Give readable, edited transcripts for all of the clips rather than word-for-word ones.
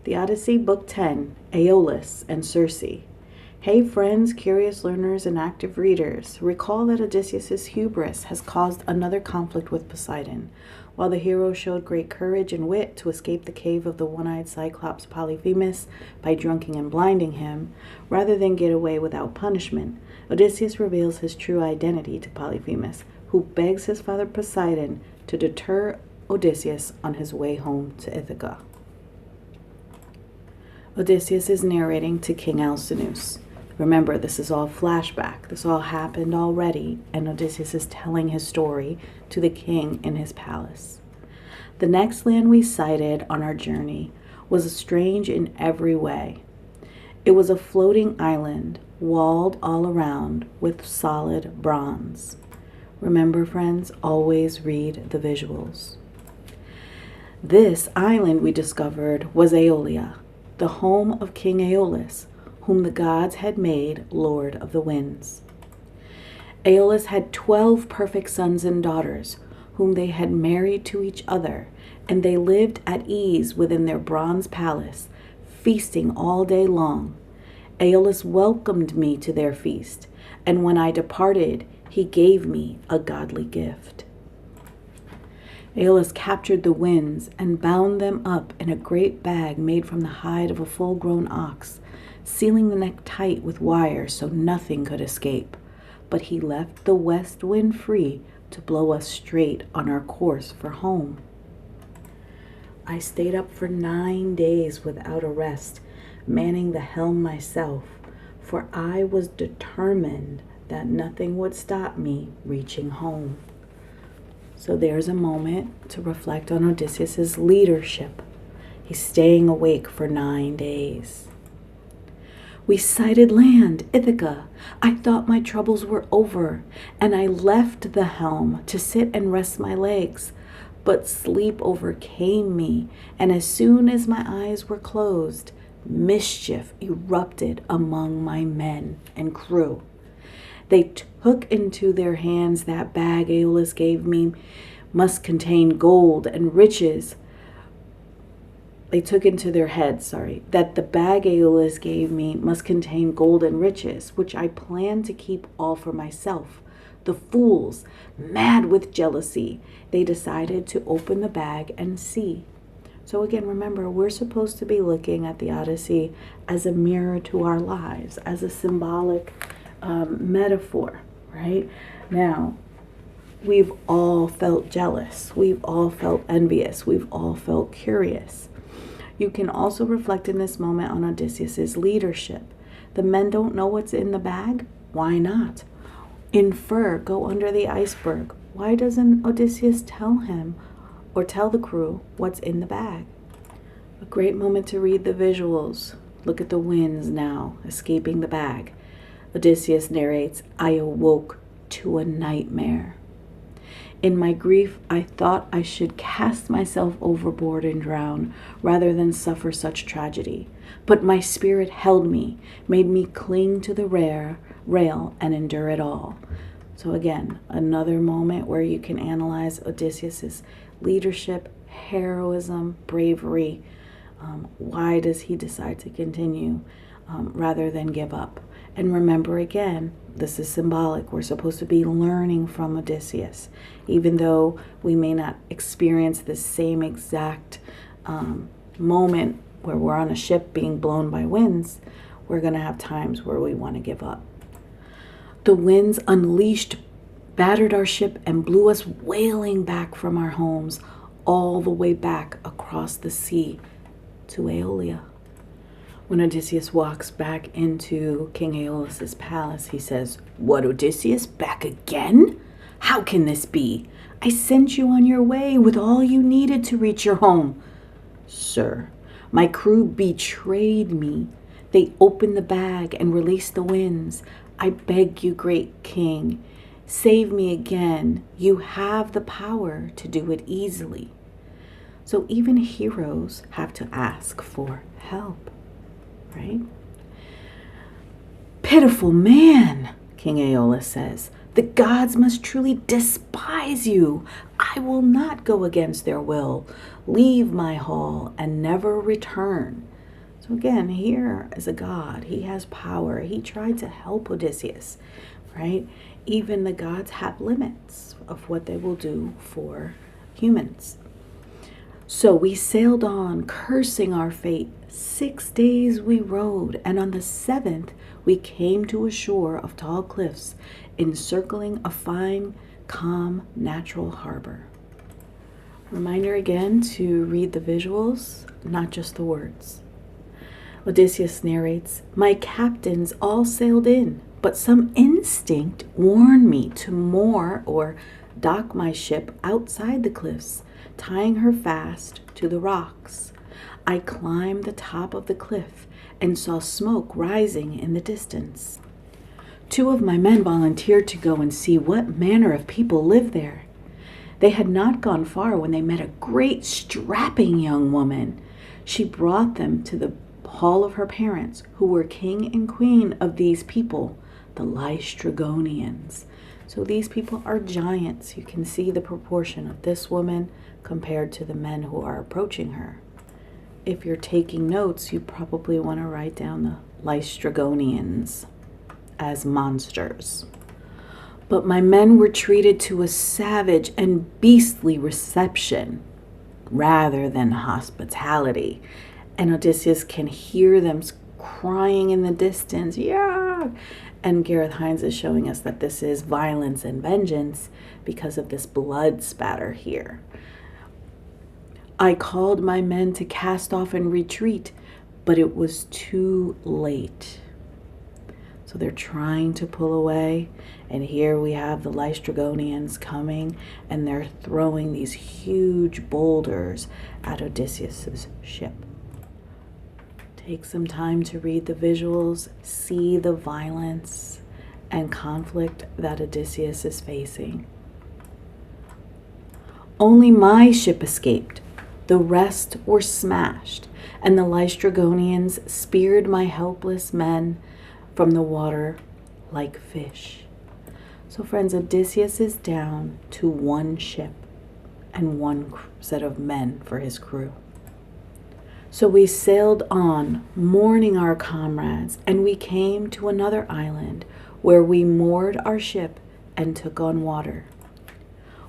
The Odyssey, Book 10, Aeolus and Circe. Hey friends, curious learners, and active readers, recall that Odysseus' hubris has caused another conflict with Poseidon. While the hero showed great courage and wit to escape the cave of the one-eyed Cyclops Polyphemus by drunking and blinding him, rather than get away without punishment, Odysseus reveals his true identity to Polyphemus, who begs his father Poseidon to deter Odysseus on his way home to Ithaca. Odysseus is narrating to King Alcinous. Remember, this is all flashback. This all happened already, and Odysseus is telling his story to the king in his palace. The next land we sighted on our journey was strange in every way. It was a floating island, walled all around with solid bronze. Remember, friends, always read the visuals. This island we discovered was Aeolia, the home of King Aeolus, whom the gods had made Lord of the Winds. Aeolus had 12 perfect sons and daughters, whom they had married to each other, and they lived at ease within their bronze palace, feasting all day long. Aeolus welcomed me to their feast, and when I departed, he gave me a godly gift. Aeolus captured the winds and bound them up in a great bag made from the hide of a full-grown ox, sealing the neck tight with wire so nothing could escape. But he left the west wind free to blow us straight on our course for home. I stayed up for 9 days without a rest, manning the helm myself, for I was determined that nothing would stop me reaching home. So there's a moment to reflect on Odysseus' leadership. He's staying awake for 9 days. We sighted land, Ithaca. I thought my troubles were over, and I left the helm to sit and rest my legs. But sleep overcame me, and as soon as my eyes were closed, mischief erupted among my men and crew. They took into their hands that bag Aeolus gave me must contain gold and riches. They took into their heads, that the bag Aeolus gave me must contain gold and riches, which I planned to keep all for myself. The fools, mad with jealousy, they decided to open the bag and see. So again, remember, we're supposed to be looking at the Odyssey as a mirror to our lives, as a symbolic metaphor, right? Now, we've all felt jealous. We've all felt envious. We've all felt curious. You can also reflect in this moment on Odysseus' leadership. The men don't know what's in the bag. Why not? Infer, go under the iceberg. Why doesn't Odysseus tell him or tell the crew what's in the bag? A great moment to read the visuals. Look at the winds now, escaping the bag. Odysseus narrates, I awoke to a nightmare. In my grief, I thought I should cast myself overboard and drown rather than suffer such tragedy. But my spirit held me, made me cling to the rail and endure it all. So again, another moment where you can analyze Odysseus' leadership, heroism, bravery. Why does he decide to continue rather than give up? And remember again, this is symbolic. We're supposed to be learning from Odysseus. Even though we may not experience the same exact moment where we're on a ship being blown by winds, we're going to have times where we want to give up. The winds unleashed, battered our ship, and blew us wailing back from our homes, all the way back across the sea to Aeolia. When Odysseus walks back into King Aeolus' palace, he says, What, Odysseus, back again? How can this be? I sent you on your way with all you needed to reach your home. Sir, my crew betrayed me. They opened the bag and released the winds. I beg you, great king, save me again. You have the power to do it easily. So even heroes have to ask for help. Right? Pitiful man, King Aeolus says. The gods must truly despise you. I will not go against their will. Leave my hall and never return. So again, here is a god. He has power. He tried to help Odysseus, right? Even the gods have limits of what they will do for humans. So we sailed on, cursing our fate. 6 days we rowed, and on the 7th we came to a shore of tall cliffs, encircling a fine, calm, natural harbor. Reminder again to read the visuals, not just the words. Odysseus narrates, "My captains all sailed in, but some instinct warned me to moor or dock my ship outside the cliffs, tying her fast to the rocks. I climbed the top of the cliff and saw smoke rising in the distance. 2 of my men volunteered to go and see what manner of people lived there. They had not gone far when they met a great strapping young woman. She brought them to the hall of her parents, who were king and queen of these people, the Lystrygonians." So these people are giants. You can see the proportion of this woman compared to the men who are approaching her. If you're taking notes, you probably want to write down the Lystrygonians as monsters. "But my men were treated to a savage and beastly reception rather than hospitality." And Odysseus can hear them crying in the distance, "Yeah!" And Gareth Hines is showing us that this is violence and vengeance because of this blood spatter here. "I called my men to cast off and retreat, but it was too late." So they're trying to pull away, and here we have the Lystrygonians coming, and they're throwing these huge boulders at Odysseus's ship. Take some time to read the visuals, see the violence and conflict that Odysseus is facing. "Only my ship escaped. The rest were smashed, and the Lystrygonians speared my helpless men from the water like fish." So friends, Odysseus is down to 1 ship and 1 set of men for his crew. "So we sailed on, mourning our comrades, and we came to another island where we moored our ship and took on water.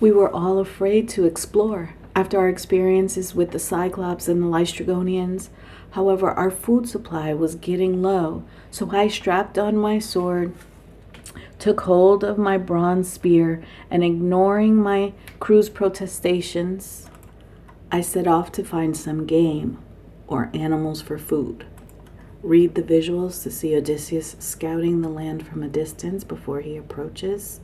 We were all afraid to explore after our experiences with the Cyclops and the Lystrygonians. However, our food supply was getting low, so I strapped on my sword, took hold of my bronze spear, and ignoring my crew's protestations, I set off to find some game or animals for food." Read the visuals to see Odysseus scouting the land from a distance before he approaches.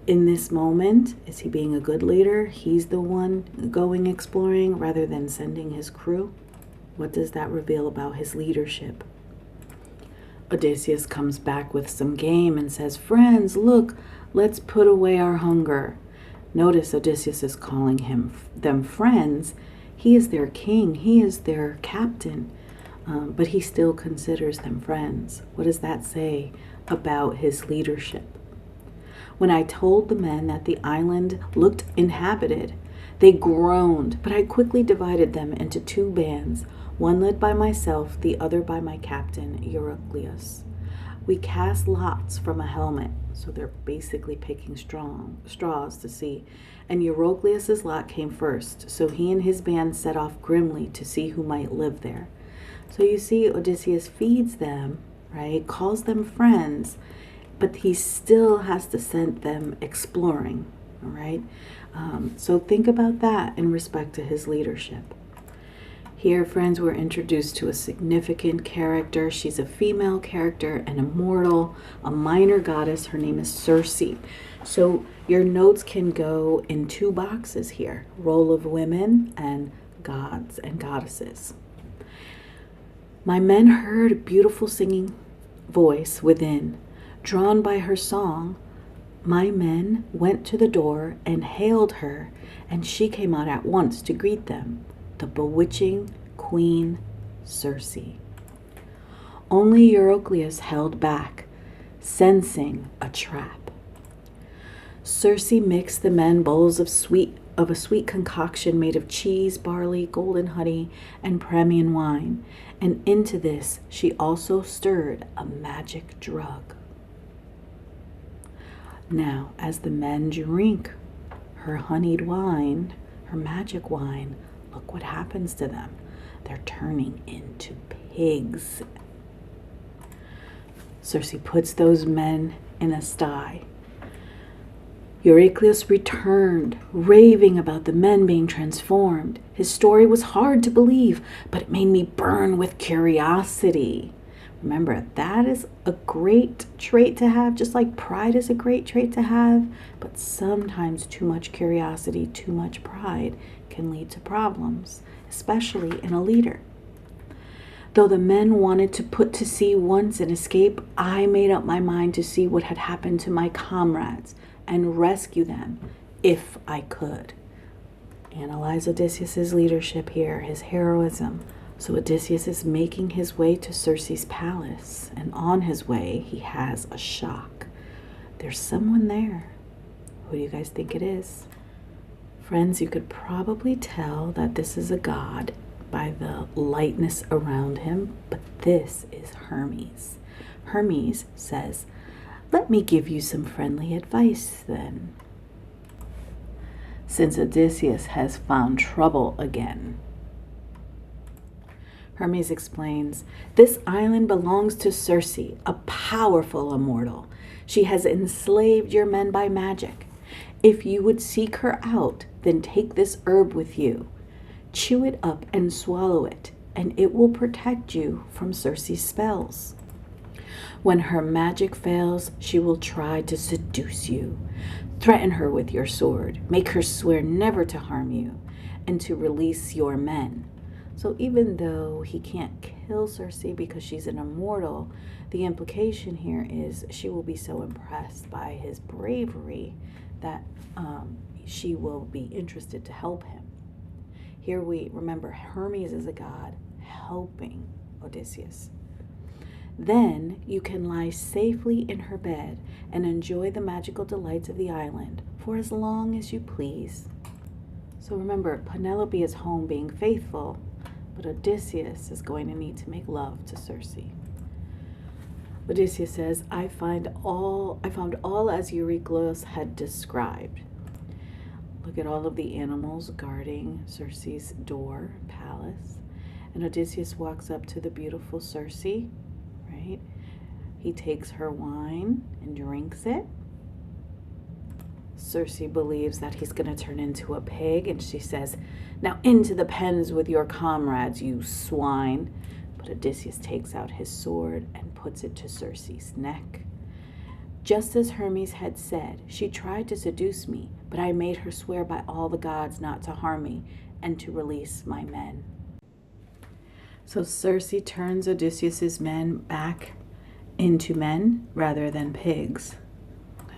In this moment, is he being a good leader? He's the one going exploring rather than sending his crew. What does that reveal about his leadership? Odysseus comes back with some game and says, "Friends, look, let's put away our hunger." Notice Odysseus is calling them friends. He is their king. He is their captain. But he still considers them friends. What does that say about his leadership? "When I told the men that the island looked inhabited, they groaned, but I quickly divided them into 2 bands, one led by myself, the other by my captain, Eurycleus. We cast lots from a helmet," so they're basically picking straws to see, "and Eurycleus's lot came first, so he and his band set off grimly to see who might live there." So you see Odysseus feeds them, right, calls them friends, but he still has to send them exploring, all right? So think about that in respect to his leadership. Here, friends, we're introduced to a significant character. She's a female character, an immortal, a minor goddess. Her name is Circe. So your notes can go in 2 boxes here, role of women and gods and goddesses. "My men heard a beautiful singing voice within. Drawn by her song, my men went to the door and hailed her, and she came out at once to greet them, the bewitching Queen Circe. Only Eurycleus held back, sensing a trap. Circe mixed the men bowls of sweet of a sweet concoction made of cheese, barley, golden honey, and Pramnian wine. And into this she also stirred a magic drug. Now, as the men drink her honeyed wine, her magic wine, look what happens to them. They're turning into pigs. Circe puts those men in a sty. Aeolus returned, raving about the men being transformed. His story was hard to believe, but it made me burn with curiosity. Remember, that is a great trait to have, just like pride is a great trait to have. But sometimes too much curiosity, too much pride can lead to problems, especially in a leader. Though the men wanted to put to sea once and escape, I made up my mind to see what had happened to my comrades and rescue them if I could. Analyze Odysseus' leadership here, his heroism. So Odysseus is making his way to Circe's palace, and on his way he has a shock. There's someone there. Who do you guys think it is? Friends, you could probably tell that this is a god by the lightness around him, but this is Hermes. Hermes says, "Let me give you some friendly advice then." Since Odysseus has found trouble again. Hermes explains, "This island belongs to Circe, a powerful immortal. She has enslaved your men by magic. If you would seek her out, then take this herb with you. Chew it up and swallow it, and it will protect you from Circe's spells. When her magic fails, she will try to seduce you. Threaten her with your sword. Make her swear never to harm you and to release your men." So even though he can't kill Circe because she's an immortal, the implication here is she will be so impressed by his bravery that she will be interested to help him. Here we remember Hermes is a god helping Odysseus. Then you can lie safely in her bed and enjoy the magical delights of the island for as long as you please. So remember, Penelope is home being faithful, but Odysseus is going to need to make love to Circe. Odysseus says, I found all as Aeolus had described. Look at all of the animals guarding Circe's door, palace. And Odysseus walks up to the beautiful Circe, right? He takes her wine and drinks it. Circe believes that he's going to turn into a pig, and she says, "Now into the pens with your comrades, you swine." But Odysseus takes out his sword and puts it to Circe's neck. Just as Hermes had said, she tried to seduce me, but I made her swear by all the gods not to harm me and to release my men. So Circe turns Odysseus's men back into men rather than pigs.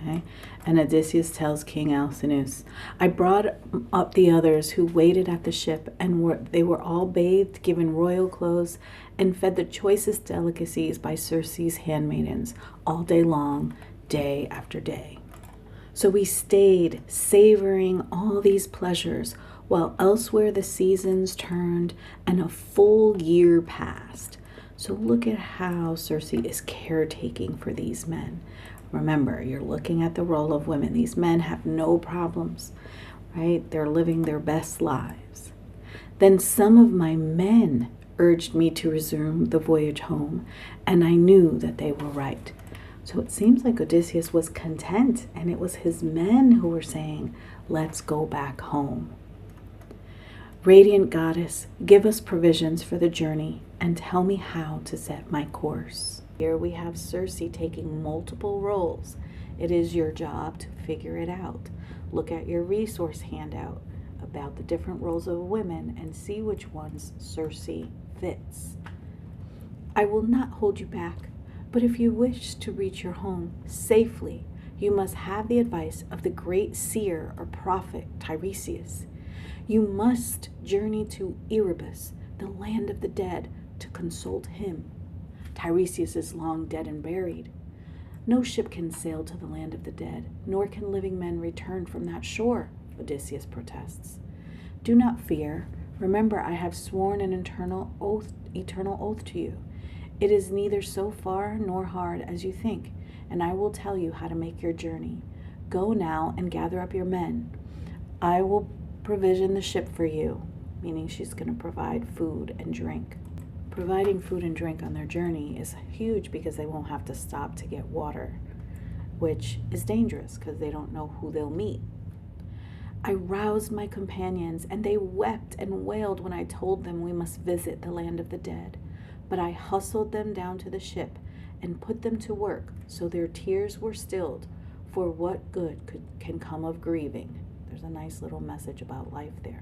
Okay? And Odysseus tells King Alcinous, "I brought up the others who waited at the ship, and they were all bathed, given royal clothes, and fed the choicest delicacies by Circe's handmaidens all day long, day after day." So we stayed savoring all these pleasures while elsewhere the seasons turned and a full year passed. So look at how Circe is caretaking for these men. Remember, you're looking at the role of women. These men have no problems, right? They're living their best lives. Then some of my men urged me to resume the voyage home, and I knew that they were right. So it seems like Odysseus was content, and it was his men who were saying, "Let's go back home." Radiant goddess, give us provisions for the journey and tell me how to set my course. Here we have Circe taking multiple roles. It is your job to figure it out. Look at your resource handout about the different roles of women and see which ones Circe fits. I will not hold you back, but if you wish to reach your home safely, you must have the advice of the great seer or prophet Tiresias. You must journey to Erebus, the land of the dead, to consult him. Tiresias is long dead and buried. No ship can sail to the land of the dead, nor can living men return from that shore. Odysseus protests. Do not fear. Remember, I have sworn an eternal oath to you. It is neither so far nor hard as you think, and I will tell you how to make your journey. Go now and gather up your men. I will provision the ship for you, meaning she's going to provide food and drink. Providing food and drink on their journey is huge because they won't have to stop to get water, which is dangerous because they don't know who they'll meet. I roused my companions, and they wept and wailed when I told them we must visit the land of the dead. But I hustled them down to the ship and put them to work, so their tears were stilled, for what good can come of grieving? There's a nice little message about life there.